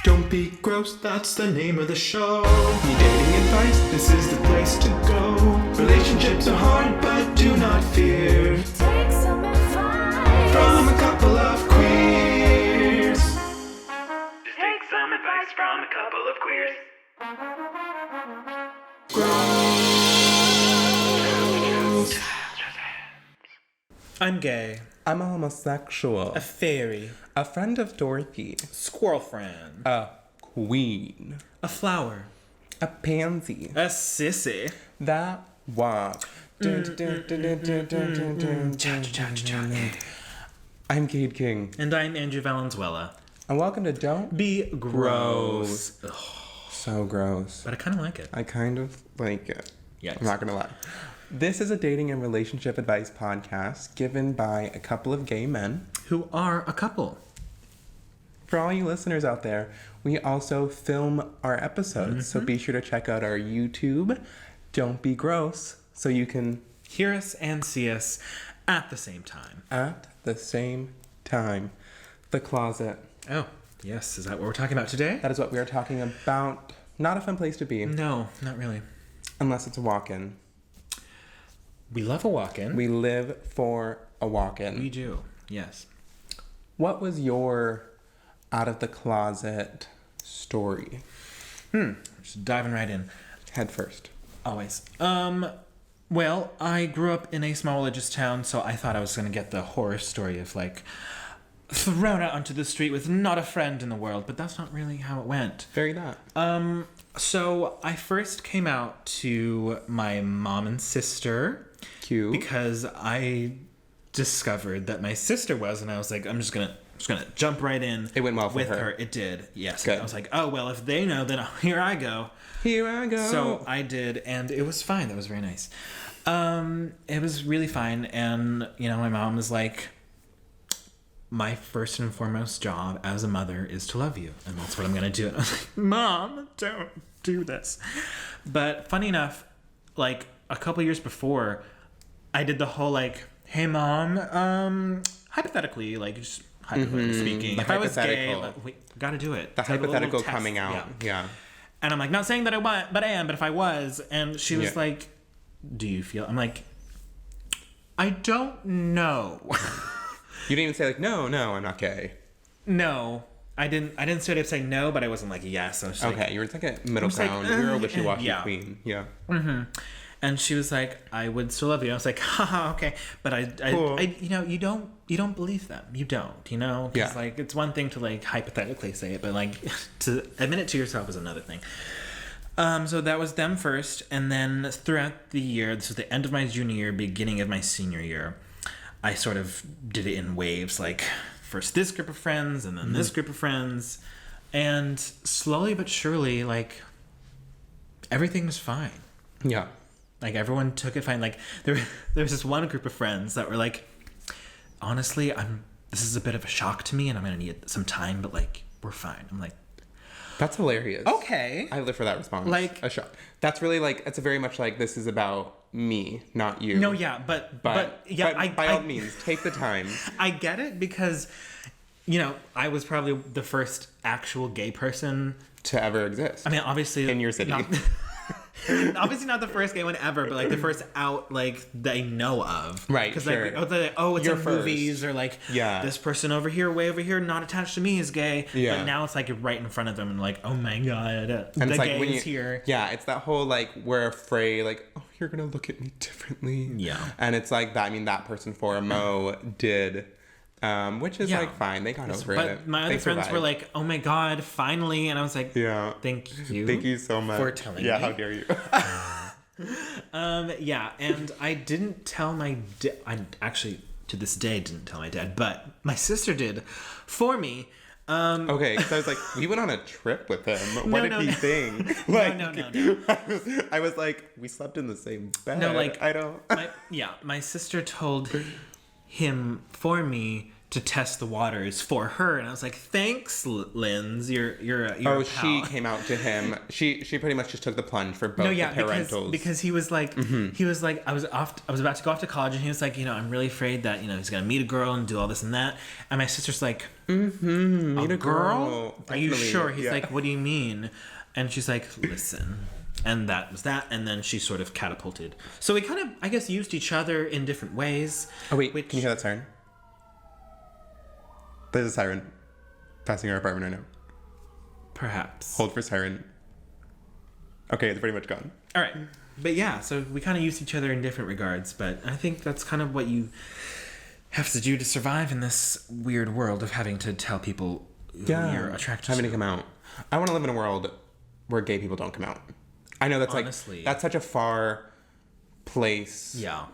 Don't be gross, that's the name of the show. Need dating advice, this is the place to go. Relationships are hard, but do not fear. Take some advice From a couple of queers. Just take some advice from a couple of queers. I'm gay. I'm a homosexual. A fairy. A friend of Dorothy. Squirrel friend. A queen. A flower. A pansy. A sissy. That walk. I'm Cade King. And I'm Andrew Valenzuela. And welcome to Don't Be gross. Ugh, So gross. but I kind of like it. I kind of like it. Yikes. I'm not gonna lie. This is a dating and relationship advice podcast given by a couple of gay men. Who are a couple. For all you listeners out there, we also film our episodes, so be sure to check out our YouTube, Don't Be Gross, so you can... Hear us and see us at the same time. At the same time. The closet. Oh, yes. Is that what we're talking about today? That is what we are talking about. Not a fun place to be, No, not really. unless it's a walk-in. We love a walk-in. We live for a walk-in. We do. Yes. What was your out of the closet story? Just diving right in. Head first. Always. Well, I grew up in a small religious town, so I thought I was going to get the horror story of, like, thrown out onto the street with not a friend in the world, but that's not really how it went. Very that. So I first came out to my mom and sister Cute. because I discovered that my sister was, and I was like, I'm just gonna jump right in. It went well for with her. It did, yes. Good. I was like, oh well, if they know, then here I go. Here I go. So I did, and it was fine. That was very nice. It was really fine, and my mom was like, my first and foremost job as a mother is to love you, and that's what I'm gonna do. And I was like, Mom, don't do this. But funny enough, like a couple years before, I did the whole like, hey mom, hypothetically, like just hypothetically speaking, The if I was gay, hypothetical. we gotta do it. the It's like a little hypothetical test. coming out. Yeah. And I'm like, not saying that I want, but I am. But if I was, and she was Yeah. like, do you feel? I'm like, I don't know. You didn't even say like, no, I'm not gay. No, I didn't straight up say no, but I wasn't like yes. I was just Okay, like, you were like a middle just like, ground. You were a wishy-washy yeah. queen. Yeah. and she was like, I would still love you. I was like, haha, okay, but Cool. you don't believe them. You don't, because Yeah. like it's one thing to like hypothetically say it, but like to admit it to yourself is another thing. So that was them first, and then throughout the year, this was the end of my junior year, beginning of my senior year, I sort of did it in waves, like first this group of friends, and then this group of friends, and slowly but surely, like everything was fine. Yeah. Like everyone took it fine. Like there was this one group of friends that were like, honestly, this is a bit of a shock to me, and I'm gonna need some time, but like we're fine. I'm like, That's hilarious. okay. I live for that response. Like- a shock. That's really like, it's very much like, this is about me, not you. No, yeah, but yeah, by all means, take the time. I get it because, I was probably the first actual gay person. To ever exist. I mean, obviously In your city. Obviously not the first gay one ever, but like the first out like they know of. Right, Because sure. like, it's You're in first. movies or like Yeah. this person over here, way over here, not attached to me is gay. Yeah. But now it's like right in front of them and like, oh my god, And the it's like gay when is here. Yeah, it's that whole like, we're afraid, like, oh, you're gonna look at me differently. Yeah. And it's like that, I mean, that person for a Mo did, which is Yeah. like fine, they got over But it. my They other friends were survived. like, oh my god, finally, and I was like, Yeah. thank you. Thank you so much for telling Yeah, me. how dare you? Yeah, and I didn't tell my dad. I actually, to this day, didn't tell my dad, but my sister did for me. Okay, so I was like, we went on a trip with him. What did no, he no. think? No, Like, no. I was like, we slept in the same bed. No, like I don't. my sister told him for me to test the waters for her, and I was like, "Thanks, Linz. You're a pal." She came out to him. She pretty much just took the plunge for both the parentals. because he was like I was about to go off to college, and he was like, I'm really afraid that he's gonna meet a girl and do all this and that, and my sister's like, meet a girl. Are you Definitely. sure? He's Yeah. like, what do you mean? And she's like, listen. And that was that. And then she sort of catapulted. So we kind of, I guess, used each other in different ways. Oh wait, can you hear that siren? There's a siren passing our apartment right now. Perhaps. Hold for siren. Okay, it's pretty much gone. All right. But yeah, so we kind of used each other in different regards. But I think that's kind of what you have to do to survive in this weird world of having to tell people who you're attracted having to. to come out. I want to live in a world where gay people don't come out. I know that's Honestly. that's such a far place Yeah.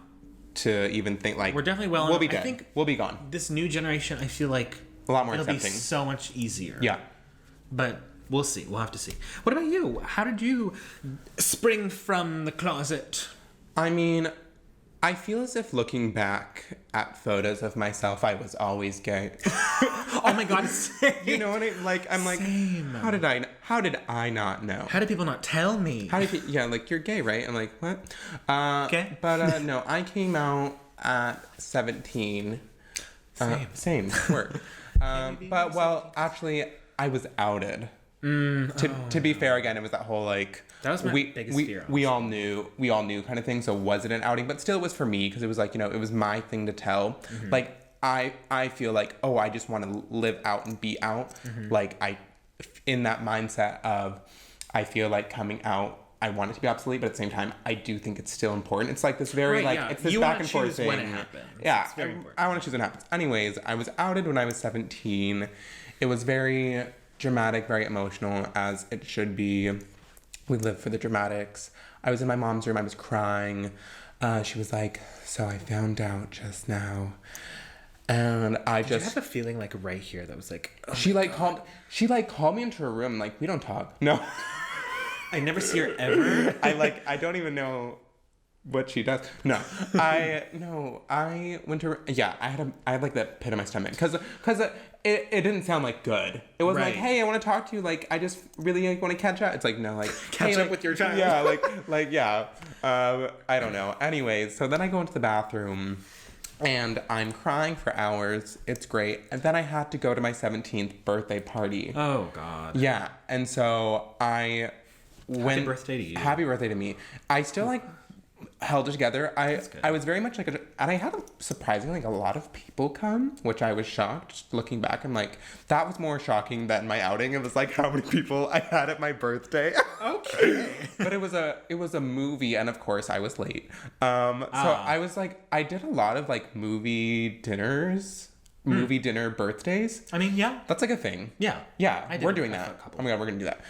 to even think like We're definitely well we'll enough. be I dead. think we'll be gone. This new generation, I feel like A lot more it'll accepting. be so much easier. Yeah. But we'll see. We'll have to see. What about you? How did you spring from the closet? I mean, I feel as if looking back at photos of myself, I was always gay. Oh my god, same. You know what I like? I'm like, Same. how did I not know? How did people not tell me? How did you, yeah, like you're gay, right? I'm like, what? Okay. But no, I came out at 17. Same work. But well, actually, I was outed. To be fair, again, it was that whole like That was my biggest fear, We all knew kind of thing. So was it an outing? But still, it was for me because it was like it was my thing to tell. Mm-hmm. Like I feel like I just want to live out and be out. Mm-hmm. Like in that mindset of I feel like coming out. I want it to be obsolete, but at the same time, I do think it's still important. It's like this very Right, yeah. it's this You back wanna and forth choose thing. when it happens. Yeah, It's very important. I want to choose when it happens. Anyways, I was outed when I was 17. It was very dramatic, very emotional, as it should be. We live for the dramatics. I was in my mom's room. I was crying. She was like, "So I found out just now," and I Did you just have a feeling like right here that was like, oh she my like God. called me into her room. Like, we don't talk. No. I never see her ever. I don't even know what she does. No, I went to, I had like that pit in my stomach because it didn't sound like good. It wasn't like, Right. hey, I want to talk to you. Like, I just really want to catch up. It's like, no, like Catch hey, up with your child. Yeah, yeah. I don't know. Anyways, so then I go into the bathroom and I'm crying for hours. It's great. And then I had to go to my 17th birthday party. Oh God. Yeah, and so I went. Happy birthday to you. Happy birthday to me. I still like held it together. good. I was very much like, and I had surprisingly like a lot of people come, which I was shocked. Just looking back, I'm like, that was more shocking than my outing. It was like how many people I had at my birthday. Okay. But it was a movie, and of course I was late. So I was like, I did a lot of like movie dinner birthdays. I mean, yeah. That's like a thing. Yeah. Yeah, I did we're it. doing I that. thought a couple. Oh my god, we're gonna do that.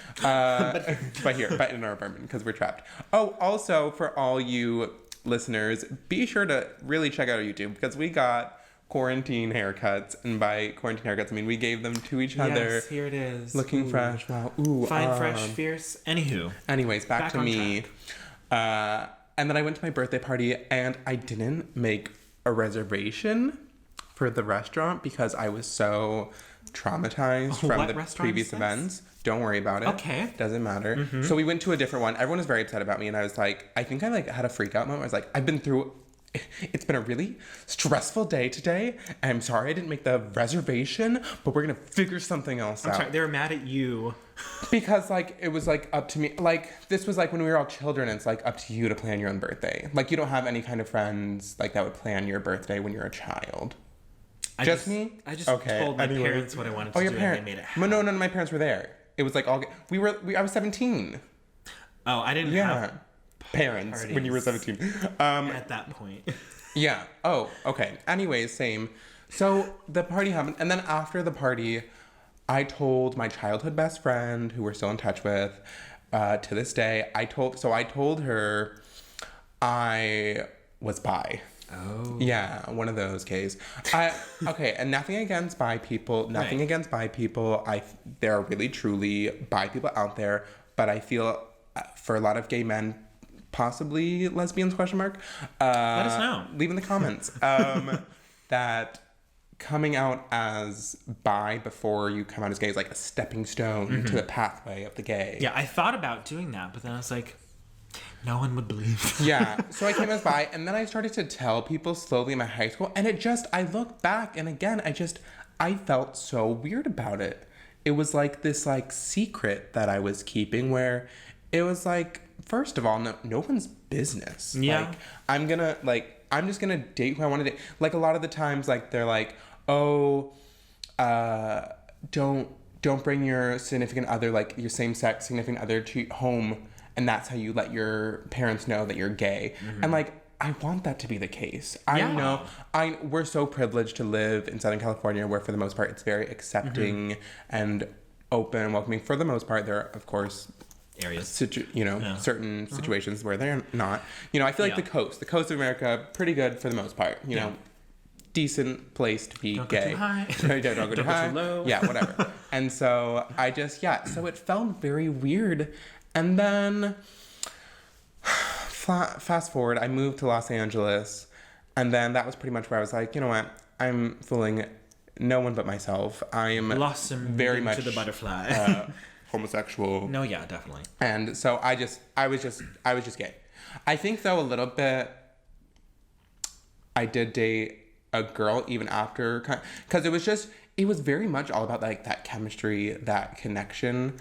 But in our apartment because we're trapped. Oh, also for all you listeners, be sure to really check out our YouTube because we got quarantine haircuts, and by quarantine haircuts, I mean we gave them to each other. Yes, here it is. Looking Ooh. fresh. Wow. Ooh. Fine, fresh, fierce. Anywho. Anyways, back to on me. And then I went to my birthday party, and I didn't make a reservation for the restaurant because I was so traumatized from what the restaurant previous is this? events. Don't worry about it. Okay. Doesn't matter. So we went to a different one. Everyone was very upset about me, and I was like, I think I like had a freak out moment. I was like, it's been a really stressful day today. And I'm sorry I didn't make the reservation, but we're gonna figure something else I'm out. sorry, they were mad at you. Because like it was like up to me. Like this was like when we were all children. It's like up to you to plan your own birthday. Like you don't have any kind of friends like that would plan your birthday when you're a child. Just me? I just Okay, told my anyway. parents what I wanted to Oh, your do, parents? and they made it No, happen. none of my parents were there. It was like all I was 17. Oh, I didn't Yeah. have Parents when you were parties. 17. at that point. Yeah. Oh, okay. Anyways, same. So the party happened, and then after the party, I told my childhood best friend, who we're still in touch with, to this day. I told her I was bi. Oh. Yeah, one of those cases. Okay, and nothing against bi people. Nothing Right. against bi people. There are really truly bi people out there, but I feel for a lot of gay men, possibly lesbians ? Let us know. Leave in the comments that coming out as bi before you come out as gay is like a stepping stone to the pathway of the gay. Yeah, I thought about doing that, but then I was like, no one would believe. Yeah, so I came as bi, and then I started to tell people slowly in my high school, and I look back, and again, I felt so weird about it. It was like this like secret that I was keeping, where it was like, first of all, no one's business. Yeah. Like, I'm just gonna date who I want to date. Like, a lot of the times, like, they're like, oh, don't bring your significant other, like your same-sex significant other to home, and that's how you let your parents know that you're gay. And like, I want that to be the case. I know we're so privileged to live in Southern California, where for the most part it's very accepting and open and welcoming. For the most part, there are, of course, Areas. certain situations where they're not. I feel like the coast of America, pretty good for the most part. You know, decent place to be Don't gay. Go too high. Don't go too high. Too low. Yeah, whatever. And so so it felt very weird. And then fast forward, I moved to Los Angeles, and then that was pretty much where I was like, you know what? I'm fooling no one but myself. I am Blossom very into much the butterfly. Homosexual. No, yeah, definitely. And so I was just gay. I think though a little bit I did date a girl even after, because it was very much all about like that chemistry, that connection.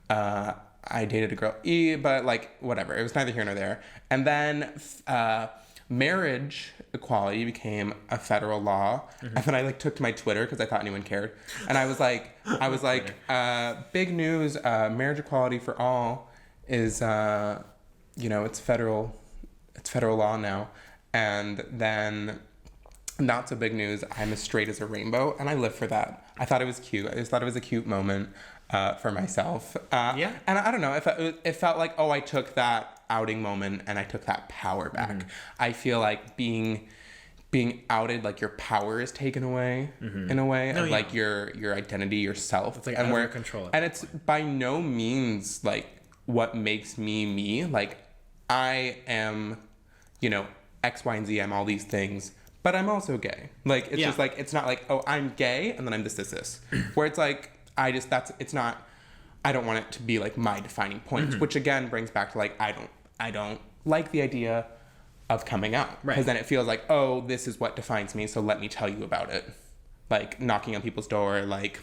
I dated a girl, but like whatever, it was neither here nor there. And then marriage equality became a federal law, and then I like took to my Twitter because I thought anyone cared, and I was like, big news, marriage equality for all is it's federal law now. And then not so big news, I'm as straight as a rainbow, and I live for that. I thought it was cute. I just thought it was a cute moment for myself. And I don't know, it felt like, I took that outing moment and I took that power back. I feel like being outed, like your power is taken away in a way, and like your identity, yourself. It's like and out of your control. And it's by no means like what makes me me. Like, I am, X, Y, and Z. I'm all these things, but I'm also gay. Like, it's just like, it's not like, I'm gay and then I'm this. Where it's like, it's not, I don't want it to be like my defining points, which again brings back to like, I don't like the idea of coming out. Right. Because then it feels like, this is what defines me, so let me tell you about it. Like, knocking on people's door, like,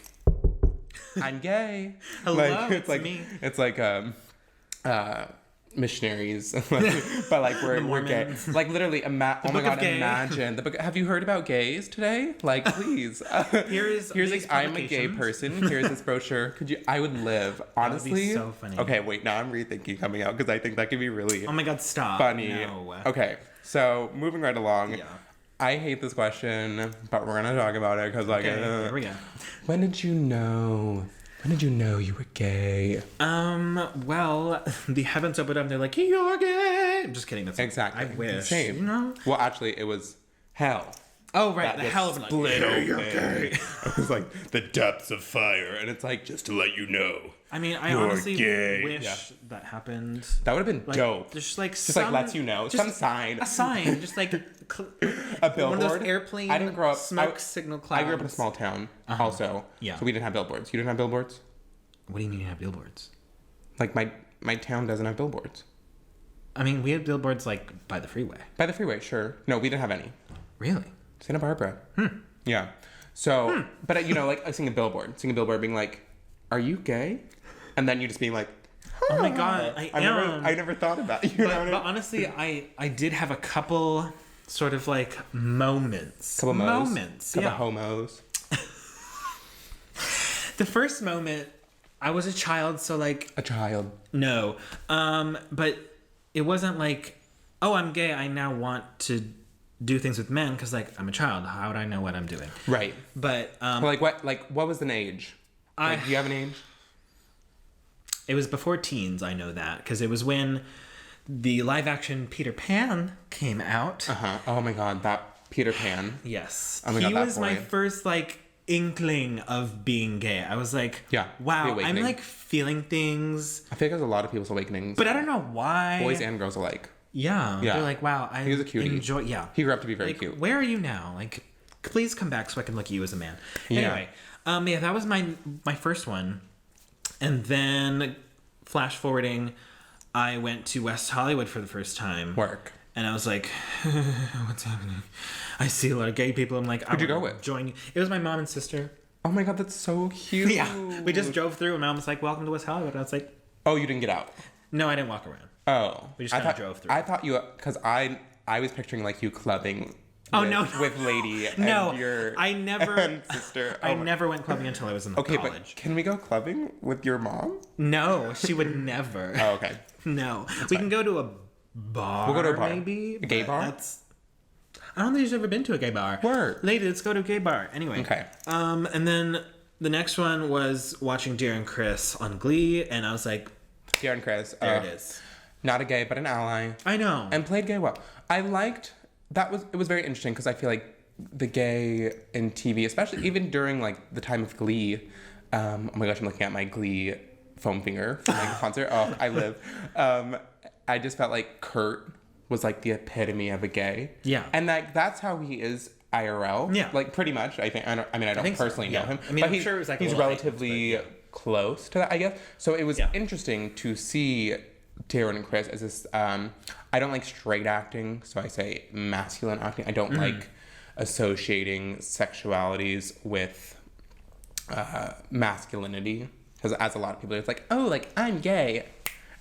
I'm gay. Hello, like, it's like, me. It's like, missionaries, but like we're gay. Like, literally, oh my god, imagine the book. Have you heard about gays today? Like, please. Here's like, I'm a gay person. Here's this brochure. I would live, honestly. That would be so funny. Okay, wait, now I'm rethinking coming out, because I think that could be really Oh my god, stop. funny. No. Okay, so moving right along. Yeah. I hate this question, but we're gonna talk about it because like, Here we go. When did you know you were gay? Well, the heavens opened up and they're like, you're gay. I'm just kidding. That's Exactly. I wish. Same. You know? Well, actually, it was hell. Oh, right. That The just hell of an split open. you're gay. It was like the depths of fire, and it's like, just to let you know. I mean, I You're honestly gay. wish that happened. That would have been Like, dope. Just like Just like lets you know. Some sign. A sign. Just like A one billboard. of those airplane I didn't grow up. smoke signal clouds. I grew up in a small town, also. Yeah. So we didn't have billboards. You didn't have billboards? What do you mean you have billboards? Like, my town doesn't have billboards. I mean, we had billboards like by the freeway. By the freeway, sure. No, we didn't have any. Really? Santa Barbara. Yeah. So, but like, I sing a billboard being like, "Are you gay?" And then you just being like, Oh my god, I am. I never thought about it. You know what I mean? But honestly, I did have a couple sort of like moments. Couple mo's. Moments. Couple Yeah. homos. The first moment, I was a child, so like A child. no. But it wasn't like, oh, I'm gay, I now want to do things with men, because like I'm a child. How would I know what I'm doing? Right. But Well, what was an age? Like, do you have an age? it was before teens, I know that, because it was when the live action Peter Pan came out. Oh my god, that Peter Pan. Yes. Oh my He God, that was my boy. first like inkling of being gay. I was like, Yeah, the wow, I'm awakening. like feeling things, I think there's a lot of people's awakenings. but I don't know why. boys and girls alike. yeah, Yeah. they're like, wow, I He was a cutie. enjoy. Yeah, He grew up to be very like, cute. where are you now? Like, please come back so I can look at you as a man. Yeah. Anyway, yeah, that was my first one. And then, flash forwarding, I went to West Hollywood for the first time. Work. And I was like, what's happening? I see a lot of gay people. I'm like, Who'd you go with? Join you. It was my mom and sister. Oh my god, that's so cute. Yeah. We just drove through and mom was like, welcome to West Hollywood. And I was like, Oh, you didn't get out? no, I didn't walk around. Oh. We just kind of drove through. I thought you, because I was picturing like you clubbing Oh, with, no. with Lady No, and your I never- and sister. I never went clubbing until I was in Okay, college. but can we go clubbing with your mom? No, she would never. Oh, okay. No. We can go to a bar. We'll go to a bar. Maybe. A gay but bar? I don't think she's ever been to a gay bar. Word. Lady, let's go to a gay bar. Anyway. Okay. And then the next one was watching Darren Chris on Glee, and I was like, Dear and Chris. there it is. Not a gay, but an ally. I know. And played gay well. I liked, it was very interesting because I feel like the gay in TV, especially even during like the time of Glee, oh my gosh, I'm looking at my Glee foam finger from like a concert. Oh, I live. I just felt like Kurt was like the epitome of a gay. Yeah. And like that's how he is IRL. Yeah. Like pretty much. I don't think so, personally know yeah. him. I mean, but I'm sure it was, like, a he's little relatively heightened, close to that, I guess. So it was Yeah. interesting to see Darren and Chris as this. I don't like straight acting, so I say masculine acting. I don't like associating sexualities with masculinity, because as a lot of people, it's like, oh, like I'm gay,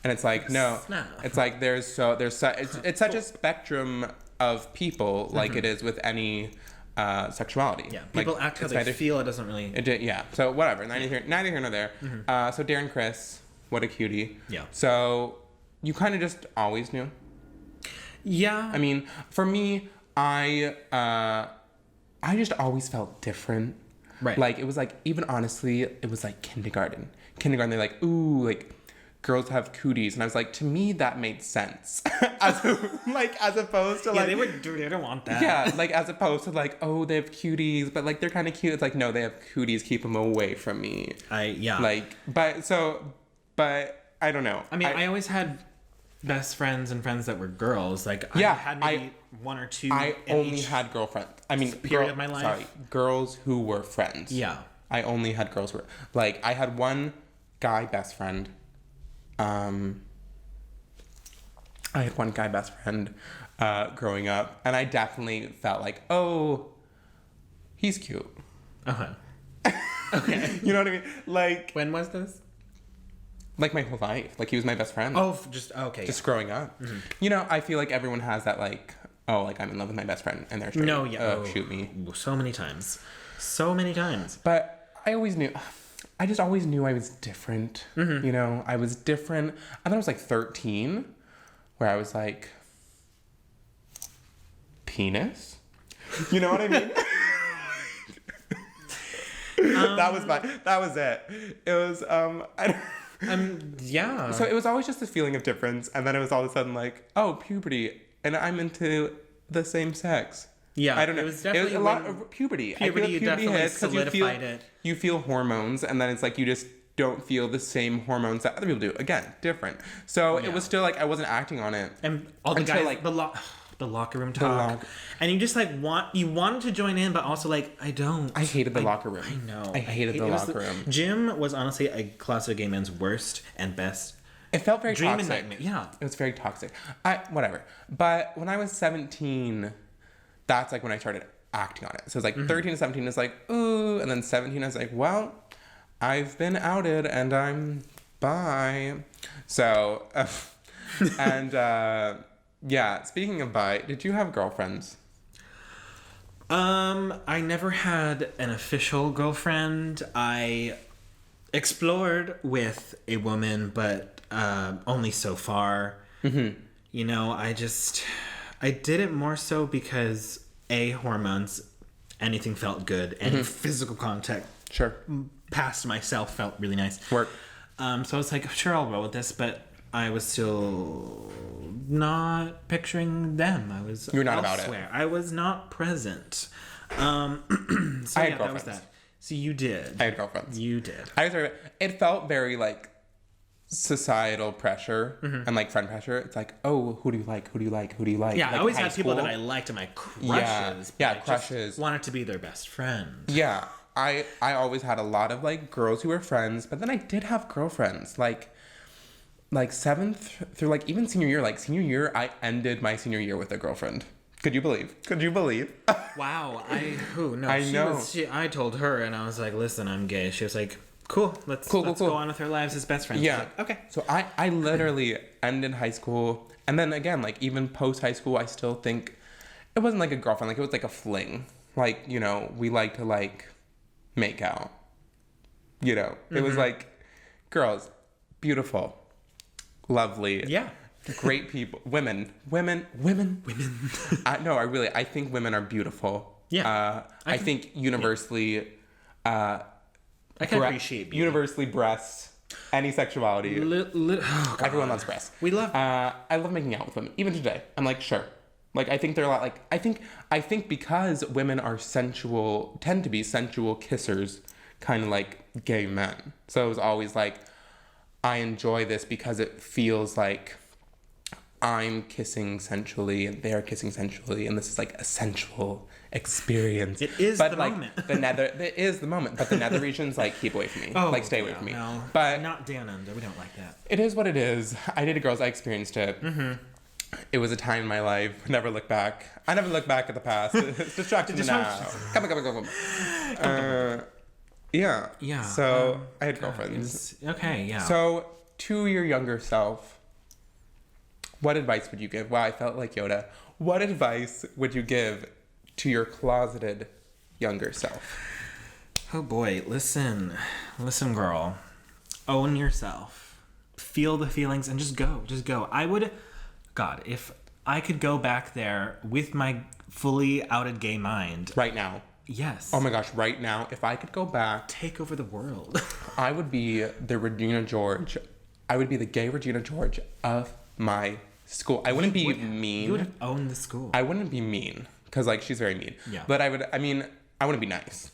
and it's like no, it's like it's such a spectrum of people, like it is with any sexuality. Yeah. People like, act how it's they neither- feel. It doesn't really. It did, yeah. So whatever, neither here nor there. So Darren Chris, what a cutie. Yeah. So you kind of just always knew. Yeah. I mean, for me, I just always felt different. Right. Like it was like, even honestly, it was like kindergarten. They're like, ooh, like girls have cooties, and I was like, to me that made sense. as opposed to yeah, like they don't want that. yeah, like as opposed to like, oh, they have cuties, but like they're kind of cute. It's like, no, they have cooties. Keep them away from me. Like, But I don't know. I mean, I always had best friends and friends that were girls. Like, Yeah, I had maybe one or two. I in only each had girlfriends. I mean, period of my life. Sorry, girls who were friends. Yeah. I only had girls who were like, I had one guy best friend. I had one guy best friend growing up, and I definitely felt like, oh, he's cute. Okay. You know what I mean? Like, When was this? like my whole life. Like he was my best friend. Oh, just okay. Just growing up. You know, I feel like everyone has that like, oh, like I'm in love with my best friend and they're straight. No, yeah. Oh, shoot me. So many times. So many times. But I just always knew I was different. You know, I was different. I thought I was like 13, where I was like, penis? You know what I mean? That was it. It was, Yeah. so it was always just this feeling of difference. And then it was all of a sudden like, oh, puberty. And I'm into the same sex. Yeah, I don't know. it was definitely a lot when of puberty. puberty definitely hits 'cause solidified it. You feel hormones, and then it's like you just don't feel the same hormones that other people do. Again, different. So it was still like I wasn't acting on it. And all the Until, guys, like, the locker room talk. And you just like wanted to join in, but also like, I don't. I hated the locker room. I know. I hated the it was locker room. Gym was honestly a closeted gay man's worst and best. It felt very Dream and toxic. nightmare. Yeah. It was very toxic. Whatever. But when I was 17, that's like when I started acting on it. So it's like 13 to 17 is like, ooh, and then 17 is like, well, I've been outed and I'm bi. So, yeah, speaking of bi, did you have girlfriends? I never had an official girlfriend. I explored with a woman, but only so far. You know, I did it more so because hormones, anything felt good, any physical contact Sure. past myself felt really nice. Work. So I was like, sure, I'll roll with this, but I was still not picturing them. I was You were not about it. elsewhere. I was not present. So I had that was girlfriends. that. So you did. I had girlfriends. You did. It felt very like societal pressure and like friend pressure. It's like, oh, who do you like? Who do you like? Who do you like? Yeah, like I always high had people school. that I liked in my crushes. Yeah, but I crushes. just wanted to be their best friend. Yeah, I always had a lot of like girls who were friends, but then I did have girlfriends. Like seventh through like even senior year. Like senior year, I ended my senior year with a girlfriend. Could you believe? Wow, I told her and I was like, listen, I'm gay. She was like, cool, let's go on with our lives as best friends. Yeah. Like, okay. So I literally ended high school, and then again, like even post high school, I still think it wasn't like a girlfriend. Like it was like a fling. Like, you know, we like to like make out. You know, it was like girls, beautiful, lovely. Yeah. Great people, women. I think women are beautiful. Yeah. I think universally, I can appreciate beauty. universally breasts, any sexuality. Everyone loves breasts. We love. I love making out with women. Even today, I'm like, sure. Like, I think they're a lot like, I think because women are tend to be sensual kissers, kind of like gay men. So it was always like, I enjoy this because it feels like I'm kissing sensually and they're kissing sensually, and this is like a sensual experience. It is but the like, moment. It is the moment. But the nether regions like keep away from me. Oh, like stay away from me. No, But not down under. We don't like that. it is what it is. I dated girls. I experienced it. Mm-hmm. It was a time in my life. Never look back. I never look back at the past. It's distracted to now. Come on. Yeah. Yeah. So I had girlfriends. Okay. Yeah. So to your younger self, what advice would you give? Wow, I felt like Yoda. What advice would you give to your closeted younger self? Oh boy, listen, girl. Own yourself. Feel the feelings and just go. God, if I could go back there with my fully outed gay mind. Right now. Yes. Oh my gosh, right now, if I could go back, Take over the world. I would be the Regina George. I would be the gay Regina George of my school. I wouldn't be mean. You would own the school. I wouldn't be mean, because like she's very mean. Yeah. But I wouldn't be nice.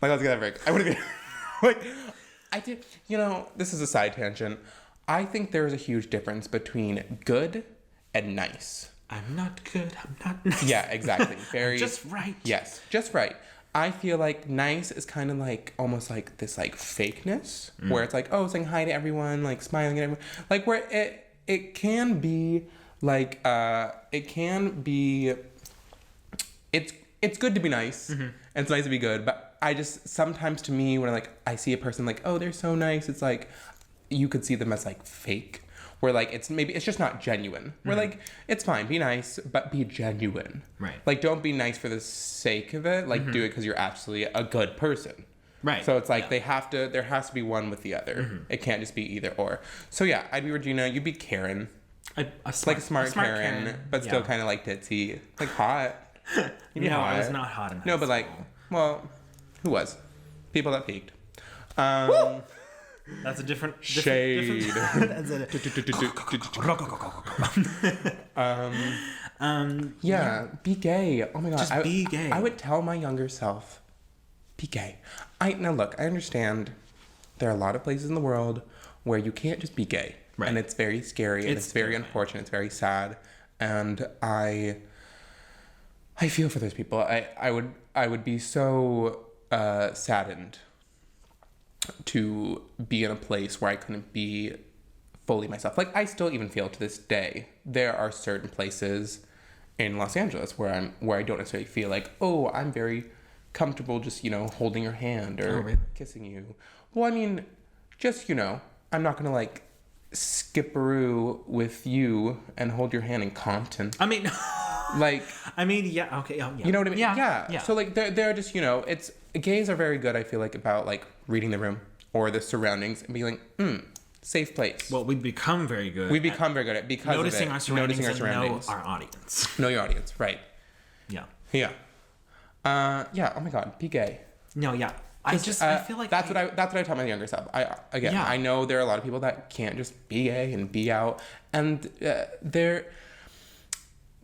Like, let's get that break. I wouldn't be like, I did, this is a side tangent. I think there is a huge difference between good and nice. I'm not good. I'm not nice. Yeah, exactly. Very just right. Yes, just right. I feel like nice is kind of like almost like this like fakeness where it's like, oh, saying hi to everyone, like smiling at everyone, like where it can be like it's good to be nice and it's nice to be good, but I just sometimes to me when I see a person like, oh, they're so nice, it's like you could see them as like fake. Where like it's just not genuine. Where like it's fine, be nice, but be genuine. Right. Like don't be nice for the sake of it. Like do it because you're absolutely a good person. Right. So it's like there has to be one with the other. It can't just be either or. So yeah, I'd be Regina. You'd be Karen. A smart Karen, but still kind of like ditzy, like hot. You'd be No, hot. I was not hot in high No, but like, school. well, who was? People that peaked. That's a different Shade. Yeah, be gay. Oh my god. Just be gay. I would tell my younger self, be gay. Now look, I understand there are a lot of places in the world where you can't just be gay. Right. And it's very scary and it's very unfortunate, it's very sad. And I feel for those people. I would be so saddened to be in a place where I couldn't be fully myself. Like I still even feel to this day there are certain places in Los Angeles where I don't necessarily feel like, oh, I'm very comfortable just holding your hand or kissing you. Well, I mean, just I'm not gonna like skipperoo with you and hold your hand in Compton. I mean, like, yeah, okay, yeah. You know what I mean? Yeah. So like they're just it's gays are very good. I feel like about like reading the room or the surroundings and being like, safe place. Well, we become very good. We become very good at because noticing of it. our surroundings, noticing our surroundings. and know our audience. Know your audience, right? Yeah. Yeah. Yeah. Oh my God, be gay. No, yeah. I feel like that's what I tell my younger self. I know there are a lot of people that can't just be gay and be out, and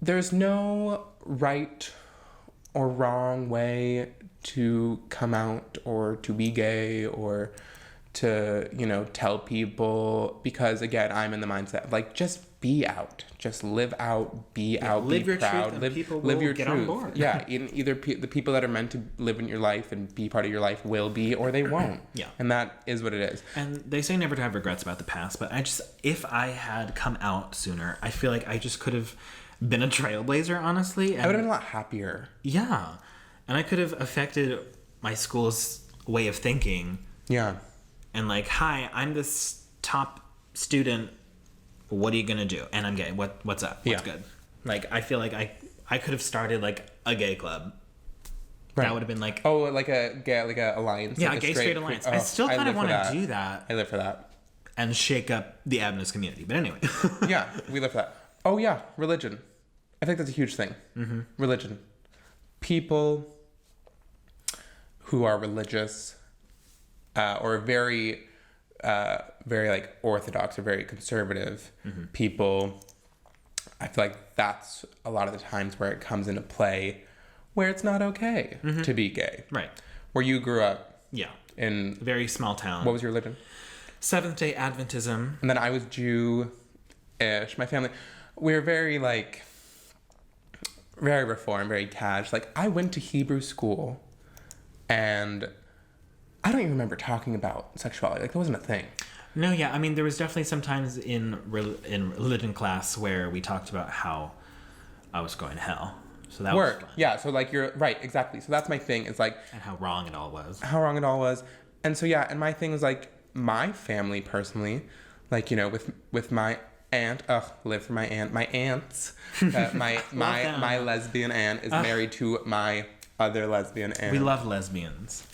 there's no right or wrong way to come out or to be gay or to, you know, tell people, because again, I'm in the mindset of like, just be out, just live out, be out, live be your proud, truth, live, and people live will your get truth. on board. Yeah, in either the people that are meant to live in your life and be part of your life will be, or they won't. Yeah. And that is what it is. And they say never to have regrets about the past, but if I had come out sooner, I feel like I just could have been a trailblazer, honestly. And I would have been a lot happier. yeah. And I could have affected my school's way of thinking. Yeah. And like, hi, I'm this top student. What are you gonna do? And I'm gay. What's up? What's good? Like, I feel like I could have started like a gay club. Right. That would have been like like a alliance. Yeah, like a gay straight alliance. I still kind of want to do that. I live for that. And shake up the Adventist community. But anyway. Yeah, we live for that. Oh yeah, religion. I think that's a huge thing. Mm-hmm. Religion. People who are religious or very like orthodox or very conservative people, I feel like that's a lot of the times where it comes into play where it's not okay to be gay. Right. Where you grew up. Yeah. In very small town. What was your religion? Seventh-day Adventism. And then I was Jew-ish. My family, we were very like very reformed, very cash. Like I went to Hebrew school and I don't even remember talking about sexuality. Like, that wasn't a thing. No, yeah. I mean, there was definitely some times in religion class where we talked about how I was going to hell. So that was fun. Yeah, so, like, you're... Right, exactly. So that's my thing, is, like... And how wrong it all was. And so, yeah, and my thing was, like, my family, personally, like, you know, with my aunt... live for my aunt. My aunts... my lesbian aunt is married to my other lesbian aunt. We love lesbians.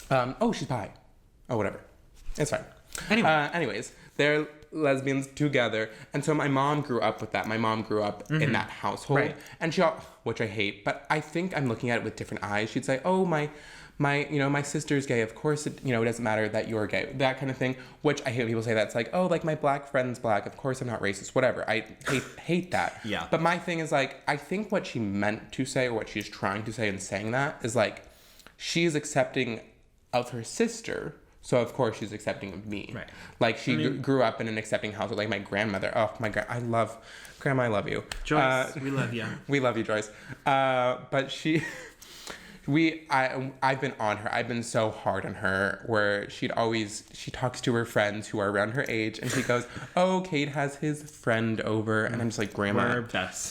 She's bi. Oh, whatever. It's fine. Anyway. Anyways, they're lesbians together. And so my mom grew up with that. My mom grew up in that household. Right. And which I hate, but I think I'm looking at it with different eyes. She'd say, oh, my sister's gay. Of course, it doesn't matter that you're gay. That kind of thing, which I hate when people say that. It's like, oh, like my black friend's black. Of course I'm not racist. Whatever. I hate that. Yeah. But my thing is, like, I think what she meant to say, or what she's trying to say in saying that, is like, she's accepting of her sister, so of course she's accepting of me. Right. Like, she grew up in an accepting household. Like my grandmother. Oh my God, Grandma, I love you. Joyce, we love you. We love you, Joyce. But I've been on her. I've been so hard on her, where she talks to her friends who are around her age, and she goes, "Oh, Cade has his friend over," and I'm just like, "Grandma, we're best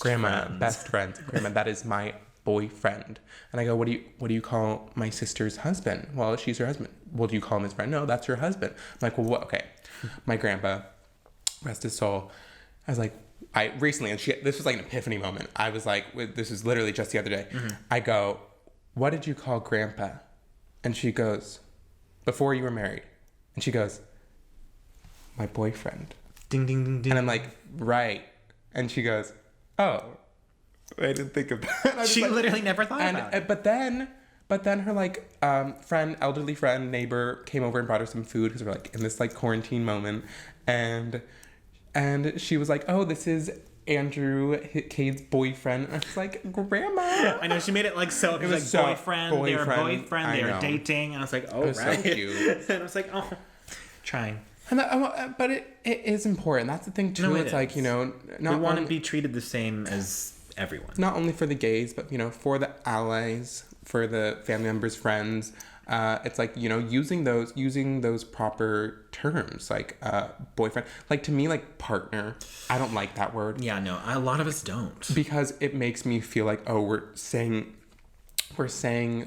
friends. Grandma, that is my boyfriend." And I go, what do you call my sister's husband? Well, she's her husband. Well, do you call him his friend? No, that's your husband. I'm like, well, what? Okay. My grandpa, rest his soul. I was like, recently, and this was like an epiphany moment. I was like, this was literally just the other day. I go, what did you call Grandpa? And she goes, before you were married. And she goes, my boyfriend. Ding, ding, ding, ding. And I'm like, right. And she goes, oh, I didn't think of that. She like, literally never thought about it. But then her like elderly friend, neighbor came over and brought her some food because we're like in this like quarantine moment, and she was like, "Oh, this is Andrew, Cade's boyfriend." And I was like, "Grandma." I know, she made it like so. It was like so boyfriend. They were boyfriend. They were dating, and I was like, "Oh, right." So cute. And I was like, "Oh, trying." But it is important. That's the thing too. No, it's like, not we want to be treated the same as everyone. Not only for the gays, but for the allies, for the family members, friends. It's like, using those proper terms, like boyfriend. Like, to me, like partner, I don't like that word. Yeah, no, a lot of us don't, because it makes me feel like, oh, we're saying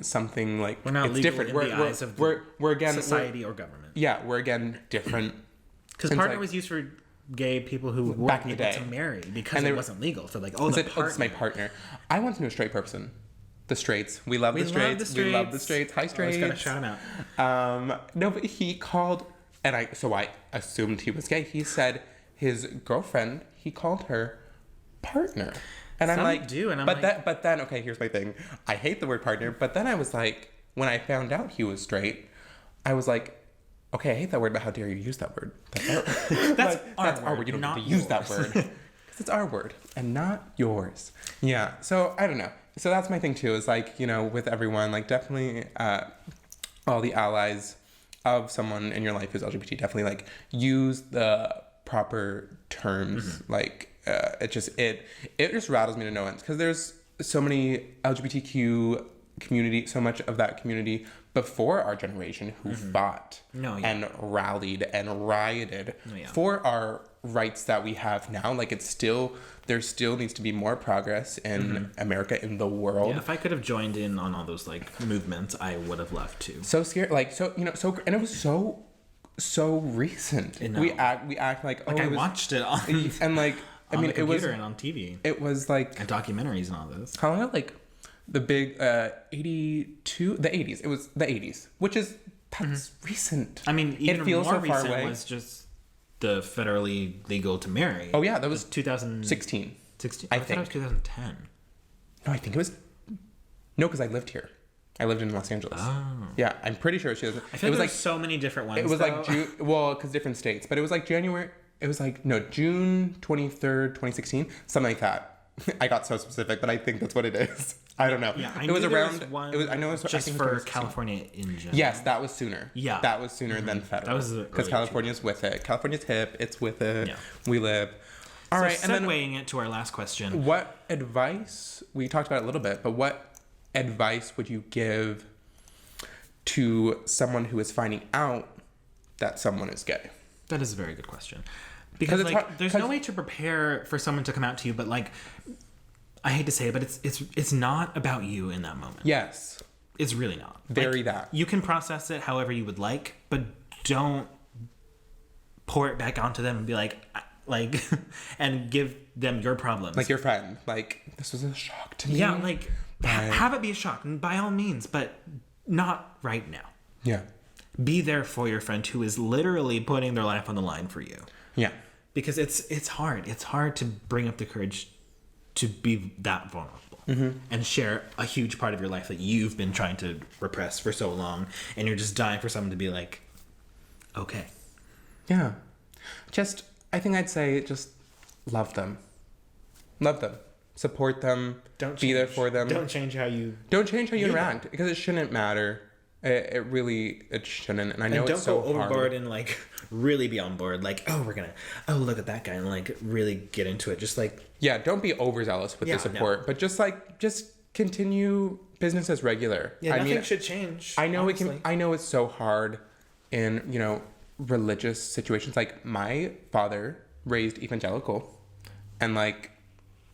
something like, we're not it's legal different. in the eyes of we're again society or government. Yeah, we're again different. Because partner was used for gay people who weren't able to marry because it wasn't legal. So like, it's my partner. I once knew a straight person. The straights. We love the straights. We love the straights. Hi, straights. I was gonna shout him out. No, but he called, and I assumed he was gay. He said his girlfriend, he called her partner. And I'm like, but then, okay, here's my thing. I hate the word partner, but then I was like, when I found out he was straight, I was like, okay, I hate that word, but how dare you use that word? That's our word. You don't need to use that word. Because it's our word and not yours. Yeah, so I don't know. So that's my thing too, is like, with everyone, like definitely all the allies, of someone in your life who's LGBT, definitely like use the proper terms. Like it just rattles me to no end, because there's so many LGBTQ community, so much of that community before our generation who fought and rallied and rioted for our rights that we have now. Like there still needs to be more progress in America, in the world. Yeah, if I could have joined in on all those like movements, I would have loved to. So scared, like, so, you know, so, and it was so recent. We act like, oh, I watched it on and like, I mean, the computer and on TV. It was like, and documentaries and all this. How like the big 82, the 80s. It was the 80s, which is that's recent. I mean, even it feels more so far recent away. was just the federally legal to marry. Oh yeah, that was 2016. 16. I think it was 2010. No, I think it was. No, because I lived here. I lived in Los Angeles. Oh. Yeah, I'm pretty sure she was. I feel like there was so many different ones. It was though. like June. Well, because different states, but it was like January. It was like June 23rd, 2016, something like that. I got so specific, but I think that's what it is. I don't know. Yeah, it was around. One it was. I know it was just I think for 2016. California in general. Yes, that was sooner. Yeah, that was sooner than federal. That was because California's with it. California's hip. It's with it. Yeah. We live. All so right, and then segueing it to our last question. What advice? We talked about it a little bit, but what advice would you give to someone who is finding out that someone is gay? That is a very good question. Because like, there's no way to prepare for someone to come out to you, but like, I hate to say it, but it's not about you in that moment. Yes. It's really not. Very like, that. You can process it however you would like, but don't pour it back onto them and be like, and give them your problems. Like your friend. Like, this was a shock to me. Yeah, like, have it be a shock, by all means, but not right now. Yeah. Be there for your friend who is literally putting their life on the line for you. Yeah. Because it's hard. It's hard to bring up the courage to be that vulnerable and share a huge part of your life that you've been trying to repress for so long, and you're just dying for someone to be like, okay. Yeah. I think I'd say just love them. Love them. Support them. Be there for them. Don't change how you interact, because it shouldn't matter. It really shouldn't. And I know it's so hard. Don't go overboard and like really be on board. Like, look at that guy, and like really get into it. Just like, yeah, don't be overzealous with the support, but just continue business as regular. Yeah, nothing should change. I know honestly. I know it's so hard in, religious situations. Like, my father raised evangelical, and like,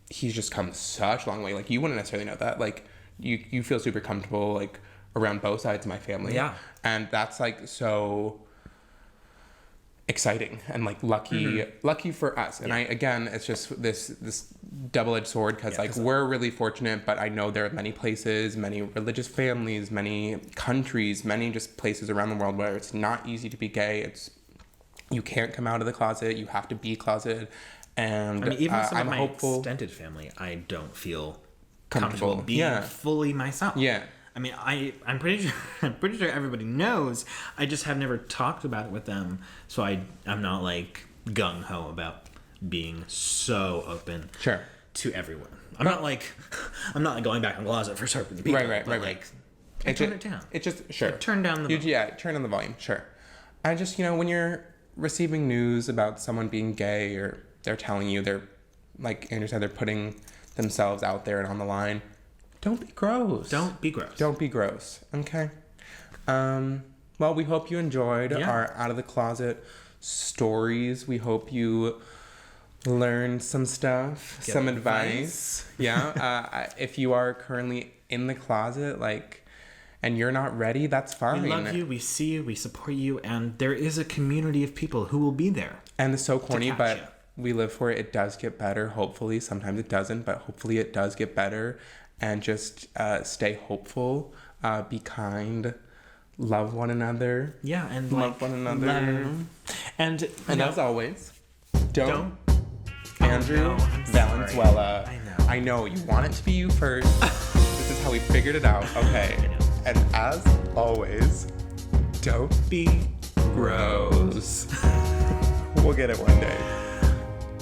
he's just come such a long way. Like, you wouldn't necessarily know that. Like, you feel super comfortable like around both sides of my family. Yeah. And that's like so exciting and like lucky for us. And it's just this double-edged sword, because like we're really fortunate, but I know there are many places, many religious families, many countries, many just places around the world where it's not easy to be gay. You can't come out of the closet, you have to be closeted. And I mean, even some I'm of my hopeful, extended family, I don't feel comfortable being fully myself. Yeah. I mean, I'm pretty sure everybody knows. I just have never talked about it with them, so I'm not like gung ho about being so open to everyone. I'm not like going back in the closet for certain people. Right. Like, I turn it down. It just turn down the volume. Yeah, turn down the volume. Sure. I just when you're receiving news about someone being gay, or they're telling you they're, like Andrew said, they're putting themselves out there and on the line. Don't be gross. Don't be gross. Don't be gross. Okay. Well, we hope you enjoyed our Out of the Closet stories. We hope you learned some stuff, some advice. Yeah. If you are currently in the closet, and you're not ready, that's fine. We love you. We see you. We support you. And there is a community of people who will be there. And it's so corny, but we live for it. It does get better, hopefully. Sometimes it doesn't, but hopefully it does get better. And just stay hopeful, be kind, love one another. Yeah, and love one another. And as always, don't Andrew Valenzuela. I know you want it to be you first. This is how we figured it out. Okay. And as always, don't be gross. We'll get it one day.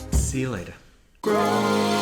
See you later. Gross.